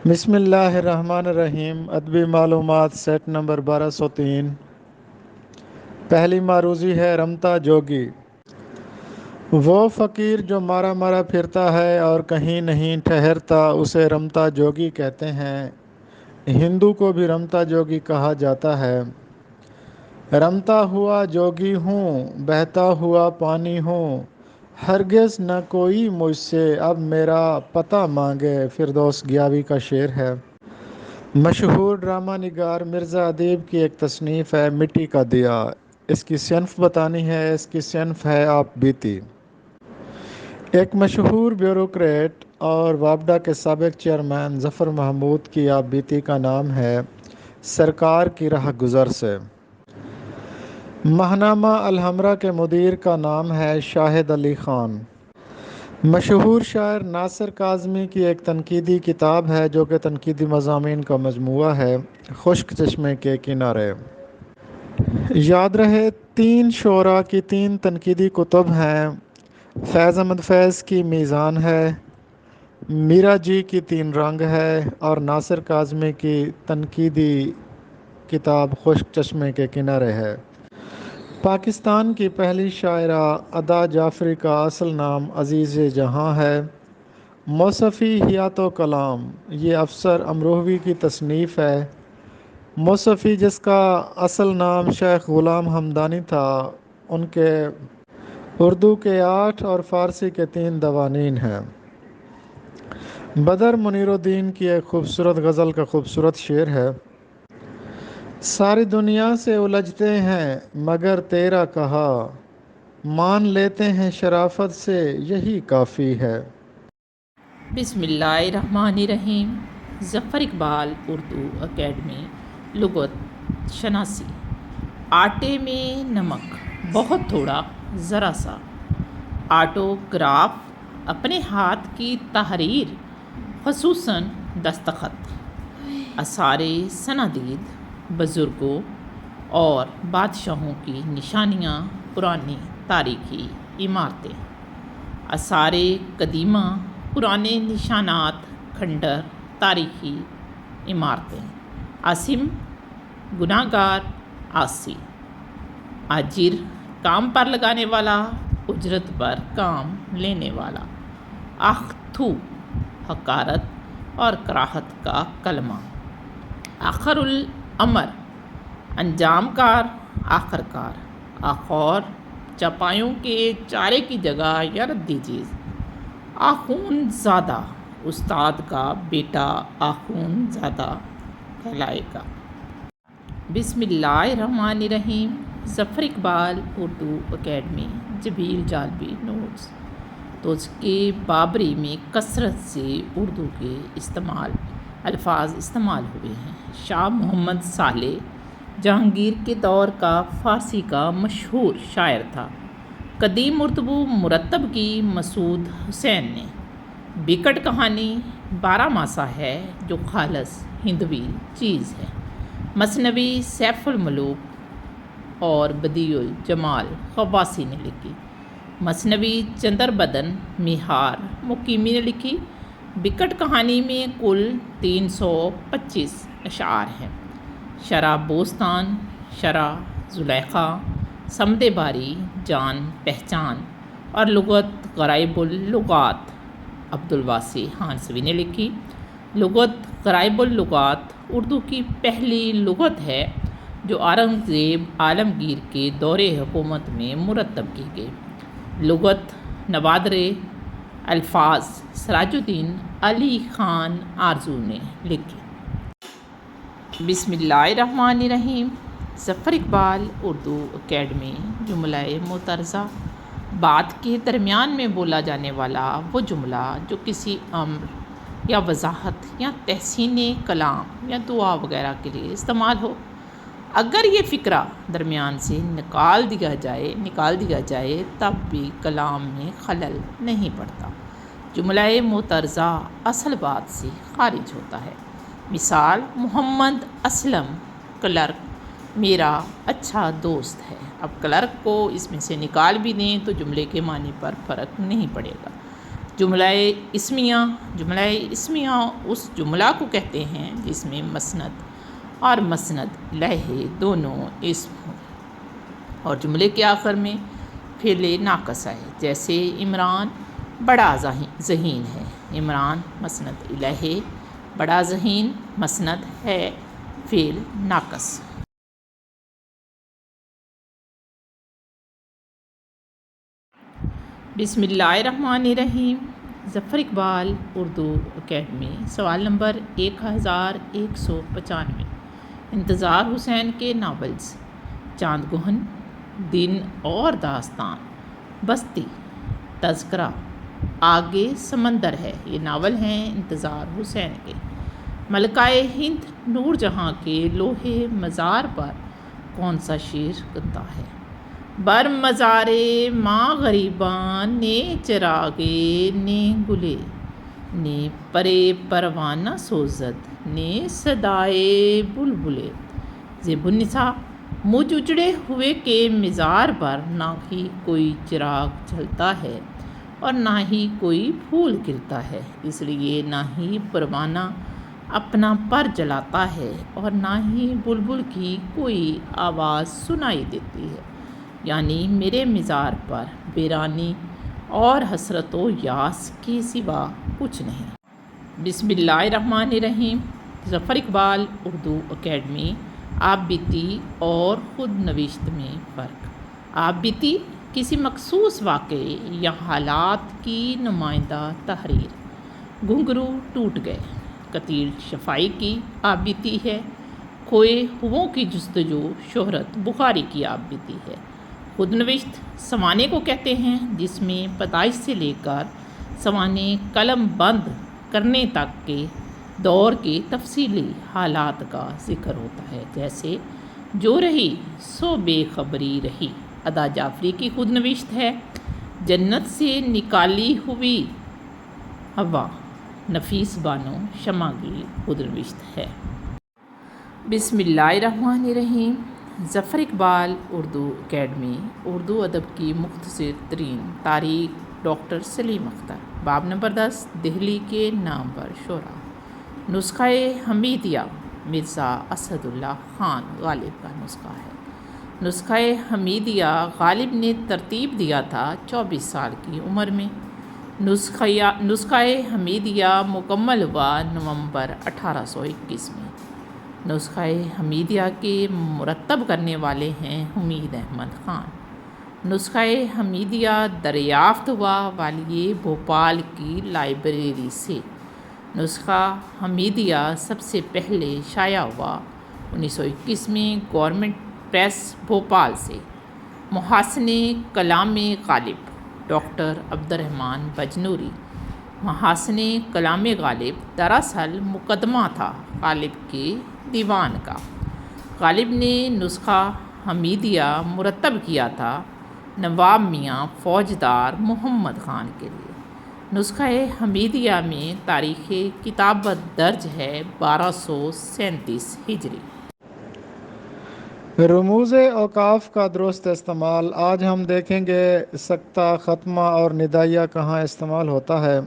بسم اللہ الرحمن الرحیم۔ ادبی معلومات سیٹ نمبر 1203۔ پہلی معروضی ہے رمتا جوگی۔ وہ فقیر جو مارا مارا پھرتا ہے اور کہیں نہیں ٹھہرتا، اسے رمتا جوگی کہتے ہیں۔ ہندو کو بھی رمتا جوگی کہا جاتا ہے۔ رمتا ہوا جوگی ہوں، بہتا ہوا پانی ہوں، ہرگز نہ کوئی مجھ سے اب میرا پتہ مانگے۔ فردوس گیاوی کا شعر ہے۔ مشہور ڈرامہ نگار مرزا ادیب کی ایک تصنیف ہے مٹی کا دیا۔ اس کی صنف بتانی ہے۔ اس کی صنف ہے آپ بیتی۔ ایک مشہور بیوروکریٹ اور وابڈا کے سابق چیئرمین ظفر محمود کی آپ بیتی کا نام ہے سرکار کی راہ گزر سے۔ ماہنامہ الحمرا کے مدیر کا نام ہے شاہد علی خان۔ مشہور شاعر ناصر کاظمی کی ایک تنقیدی کتاب ہے جو کہ تنقیدی مضامین کا مجموعہ ہے، خشک چشمے کے کنارے۔ یاد رہے 3 شعراء کی 3 تنقیدی کتب ہیں۔ فیض احمد فیض کی میزان ہے، میرا جی کی 3 رنگ ہے، اور ناصر کاظمی کی تنقیدی کتاب خشک چشمے کے کنارے ہے۔ پاکستان کی پہلی شاعرہ ادا جعفری کا اصل نام عزیز جہاں ہے۔ موصفی حیات و کلام یہ افسر امروہوی کی تصنیف ہے۔ موصفی جس کا اصل نام شیخ غلام حمدانی تھا، ان کے اردو کے 8 اور فارسی کے 3 دوانین ہیں۔ بدر منیر الدین کی ایک خوبصورت غزل کا خوبصورت شعر ہے۔ ساری دنیا سے الجھتے ہیں مگر تیرا کہا، مان لیتے ہیں شرافت سے یہی کافی ہے۔ بسم اللہ الرحمن الرحیم۔ ظفر اقبال اردو اکیڈمی لغت شناسی۔ آٹے میں نمک بہت تھوڑا ذرا سا۔ آٹوگراف اپنے ہاتھ کی تحریر خصوصاً دستخط۔ آثار سنادید بزرگوں اور بادشاہوں کی نشانیاں پرانی تاریخی عمارتیں۔ آثار قدیمہ پرانے نشانات کھنڈر تاریخی عمارتیں۔ عاصم گناہگار عاصی۔ آجر کام پر لگانے والا، اجرت پر کام لینے والا۔ آختو حقارت اور کراہت کا کلمہ۔ آخر الامر انجام کار، آخر کار۔ آخور چپایوں کے چارے کی جگہ یا ردی چیز۔ آخون زادہ استاد کا بیٹا آخون زادہ کہلائے گا۔ بسم اللہ الرحمن الرحیم۔ ظفر اقبال اردو اکیڈمی جبیل جالبی نوٹس۔ توجہ کے بابری میں کثرت سے اردو کے الفاظ استعمال ہوئے ہیں۔ شاہ محمد صالح جہانگیر کے دور کا فارسی کا مشہور شاعر تھا۔ قدیم اردو مرتب کی مسعود حسین نے۔ بیکٹ کہانی 12 ماسہ ہے جو خالص ہندوی چیز ہے۔ مثنوی سیف الملوک اور بدیع الجمال خواصی نے لکھی۔ مثنوی چندر بدن میہار مقیمی نے لکھی۔ بیکٹ کہانی میں کل 325 اشعار ہیں۔ شرح بوستان، شرح زلیخا، صمد باری، جان پہچان اور لغت غرائب اللغات عبدالواسی ہانسوی نے لکھی۔ لغت غرائب اللغات اردو کی پہلی لغت ہے جو اورنگزیب عالمگیر کے دور حکومت میں مرتب کی گئی۔ لغت نوادر الفاظ سراج الدین علی خان آرزو نے لکھی۔ بسم اللہ الرحمن الرحیم۔ ظفر اقبال اردو اکیڈمی جملہ معترضہ۔ بات کے درمیان میں بولا جانے والا وہ جملہ جو کسی امر یا وضاحت یا تحسین کلام یا دعا وغیرہ کے لیے استعمال ہو۔ اگر یہ فقرہ درمیان سے نکال دیا جائے تب بھی کلام میں خلل نہیں پڑتا۔ جملہ معترضہ اصل بات سے خارج ہوتا ہے۔ مثال: محمد اسلم کلرک میرا اچھا دوست ہے۔ اب کلرک کو اس میں سے نکال بھی دیں تو جملے کے معنی پر فرق نہیں پڑے گا۔ جملہ اسمیہ اس جملہ کو کہتے ہیں جس میں مسند اور مسند الیہ دونوں اسم ہوں اور جملے کے آخر میں فعل ناقص آئے، جیسے عمران بڑا ذہین ہے۔ عمران مسند الیہ، بڑا ذہین مسند ہے، فعل ناقص۔ بسم اللہ الرحمن الرحیم۔ ظفر اقبال اردو اکیڈمی، سوال نمبر 1195۔ انتظار حسین کے ناولز: چاند گہن، دن اور داستان، بستی، تذکرہ، آگے سمندر ہے، یہ ناول ہیں انتظار حسین کے۔ ملکہ ہند نور جہاں کے لوح مزار پر کون سا شعر گتا ہے؟ بر مزار ماں غریباں نے چراغے نے گلے، نے پرے پروانہ سوزد، نے صدائے بلبلے۔ زیب النساء، مجھ اجڑے ہوئے کے مزار پر نہ ہی کوئی چراغ جلتا ہے اور نہ ہی کوئی پھول کھلتا ہے، اس لیے نہ ہی پروانہ اپنا پر جلاتا ہے اور نہ ہی بلبل کی کوئی آواز سنائی دیتی ہے، یعنی میرے مزار پر ویرانی اور حسرت و یاس کے سوا کچھ نہیں۔ بسم اللہ الرحمن الرحیم۔ ظفر اقبال اردو اکیڈمی، آپ بیتی اور خود نوشت میں فرق۔ آپ بیتی کسی مخصوص واقعے یا حالات کی نمائندہ تحریر۔ گھنگرو ٹوٹ گئے، قتیل شفائی کی آپ بیتی ہے۔ کھوئے ہوں کی جستجو شہرت بخاری کی آپ بیتی ہے۔ خود نوشت سوانح کو کہتے ہیں جس میں پیدائش سے لے کر سوانح قلم بند کرنے تک کے دور کے تفصیلی حالات کا ذکر ہوتا ہے، جیسے جو رہی سو بے خبری رہی، ادا جعفری کی خود نوشت ہے۔ جنت سے نکالی ہوئی ہوا، نفیس بانو شمع کی خود نوشت ہے۔ بسم اللہ الرحمن الرحیم۔ ظفر اقبال اردو اکیڈمی، اردو ادب کی مختصر ترین تاریخ، ڈاکٹر سلیم اختر۔ باب نمبر 10، دہلی کے نامور شعراء۔ نسخہ حمیدیہ مرزا اسد اللہ خان غالب کا نسخہ ہے۔ نسخہ حمیدیہ غالب نے ترتیب دیا تھا 24 سال کی عمر میں۔ نسخہ حمیدیہ مکمل ہوا نومبر 1821 میں۔ نسخہ حمیدیہ کے مرتب کرنے والے ہیں حمید احمد خان۔ نسخہ حمیدیہ دریافت ہوا والیِ بھوپال کی لائبریری سے۔ نسخہ حمیدیہ سب سے پہلے شائع ہوا 1921 میں گورنمنٹ پریس بھوپال سے۔ محاسن کلام غالب، ڈاکٹر عبدالرحمن بجنوری۔ محاسن کلام غالب دراصل مقدمہ تھا غالب کے دیوان کا۔ غالب نے نسخہ حمیدیہ مرتب کیا تھا نواب میاں فوجدار محمد خان کے لیے۔ نسخہ حمیدیہ میں تاریخ کتابت درج ہے 1237 ہجری۔ رموز اوقاف کا درست استعمال۔ آج ہم دیکھیں گے سکتہ، ختمہ اور ندائیہ کہاں استعمال ہوتا ہے۔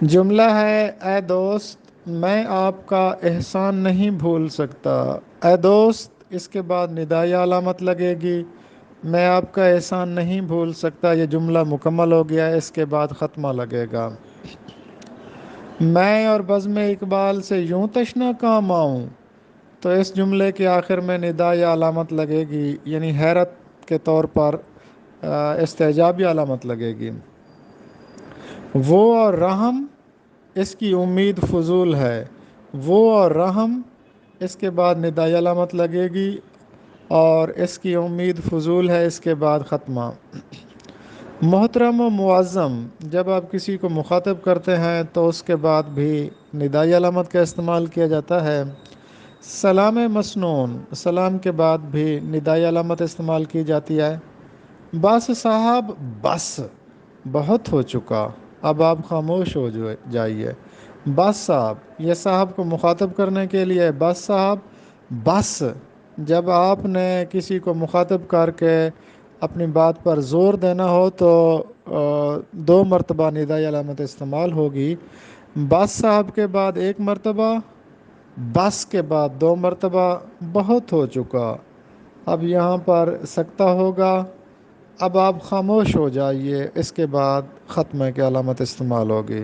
جملہ ہے: اے دوست، میں آپ کا احسان نہیں بھول سکتا۔ اے دوست، اس کے بعد ندائیہ علامت لگے گی۔ میں آپ کا احسان نہیں بھول سکتا، یہ جملہ مکمل ہو گیا، اس کے بعد ختمہ لگے گا۔ میں اور بزم اقبال سے یوں تشنا کام آؤں، تو اس جملے کے آخر میں ندائیہ علامت لگے گی، یعنی حیرت کے طور پر استعجابی علامت لگے گی۔ وہ اور رحم، اس کی امید فضول ہے۔ وہ اور رحم، اس کے بعد ندائیہ علامت لگے گی اور اس کی امید فضول ہے، اس کے بعد ختمہ۔ محترم و معظم، جب آپ کسی کو مخاطب کرتے ہیں تو اس کے بعد بھی ندائی علامت کا استعمال کیا جاتا ہے۔ سلام مسنون، سلام کے بعد بھی ندائی علامت استعمال کی جاتی ہے۔ بس صاحب، بس بہت ہو چکا، اب آپ خاموش ہو جائیے۔ بس صاحب، یہ صاحب کو مخاطب کرنے کے لیے بس صاحب۔ بس، جب آپ نے کسی کو مخاطب کر کے اپنی بات پر زور دینا ہو تو 2 مرتبہ ندائی علامت استعمال ہوگی۔ بس صاحب کے بعد 1 مرتبہ، بس کے بعد 2 مرتبہ، بہت ہو چکا، اب یہاں پر سکتہ ہوگا، اب آپ خاموش ہو جائیے، اس کے بعد ختمہ کی علامت استعمال ہوگی۔